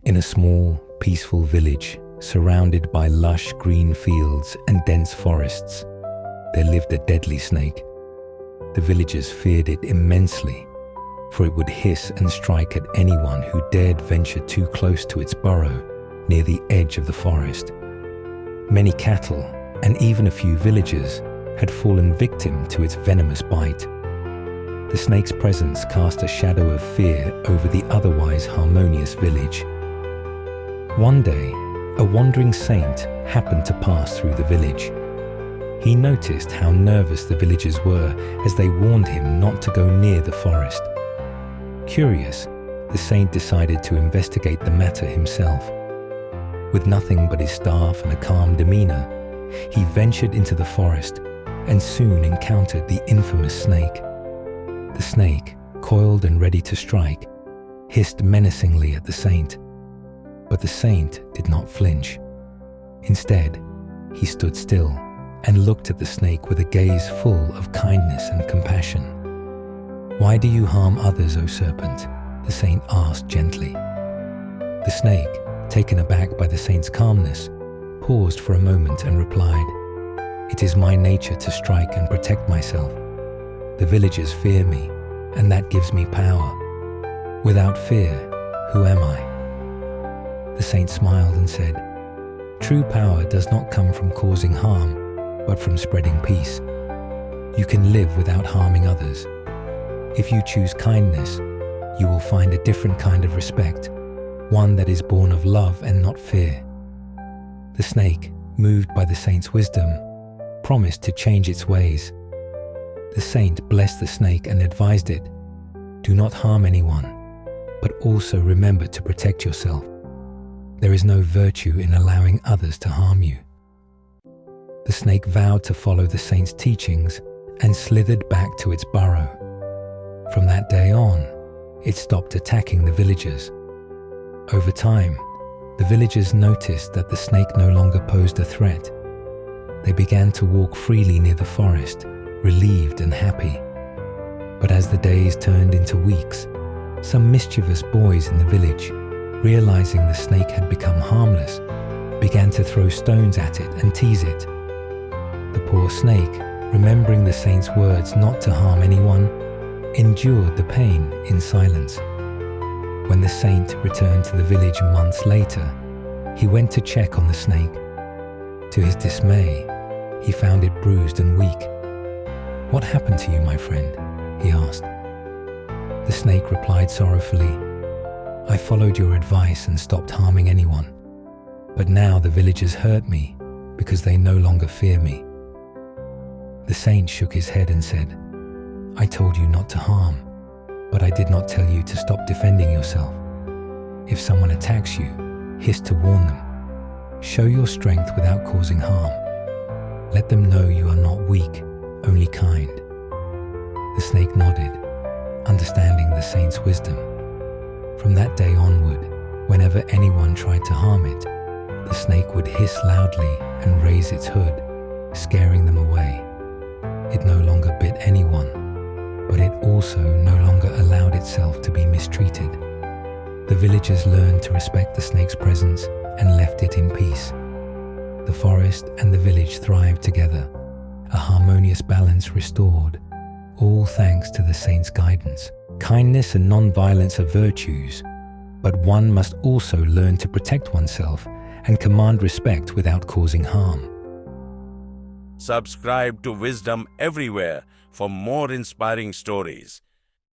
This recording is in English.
In a small, peaceful village, surrounded by lush green fields and dense forests, there lived a deadly snake. The villagers feared it immensely, for it would hiss and strike at anyone who dared venture too close to its burrow near the edge of the forest. Many cattle, and even a few villagers, had fallen victim to its venomous bite. The snake's presence cast a shadow of fear over the otherwise harmonious village. One day, a wandering saint happened to pass through the village. He noticed how nervous the villagers were as they warned him not to go near the forest. Curious, the saint decided to investigate the matter himself. With nothing but his staff and a calm demeanor, he ventured into the forest and soon encountered the infamous snake. The snake, coiled and ready to strike, hissed menacingly at the saint. But the saint did not flinch. Instead, he stood still and looked at the snake with a gaze full of kindness and compassion. "Why do you harm others, O serpent?" the saint asked gently. The snake, taken aback by the saint's calmness, paused for a moment and replied, "It is my nature to strike and protect myself. The villagers fear me, and that gives me power. Without fear, who am I?" The saint smiled and said, "True power does not come from causing harm, but from spreading peace. You can live without harming others. If you choose kindness, you will find a different kind of respect, one that is born of love and not fear." The snake, moved by the saint's wisdom, promised to change its ways. The saint blessed the snake and advised it, "Do not harm anyone, but also remember to protect yourself. There is no virtue in allowing others to harm you." The snake vowed to follow the saint's teachings and slithered back to its burrow. From that day on, it stopped attacking the villagers. Over time, the villagers noticed that the snake no longer posed a threat. They began to walk freely near the forest, relieved and happy. But as the days turned into weeks, some mischievous boys in the village, realizing the snake had become harmless, began to throw stones at it and tease it. The poor snake, remembering the saint's words not to harm anyone, endured the pain in silence. When the saint returned to the village months later, he went to check on the snake. To his dismay, he found it bruised and weak. "What happened to you, my friend?" he asked. The snake replied sorrowfully, "I followed your advice and stopped harming anyone. But now the villagers hurt me because they no longer fear me." The saint shook his head and said, "I told you not to harm, but I did not tell you to stop defending yourself. If someone attacks you, hiss to warn them. Show your strength without causing harm. Let them know you are not weak, only kind." The snake nodded, understanding the saint's wisdom. From that day onward, whenever anyone tried to harm it, the snake would hiss loudly and raise its hood, scaring them away. It no longer bit anyone, but it also no longer allowed itself to be mistreated. The villagers learned to respect the snake's presence and left it in peace. The forest and the village thrived together, a harmonious balance restored, all thanks to the saint's guidance. Kindness and non-violence are virtues, but one must also learn to protect oneself and command respect without causing harm. Subscribe to Wisdom Everywhere for more inspiring stories.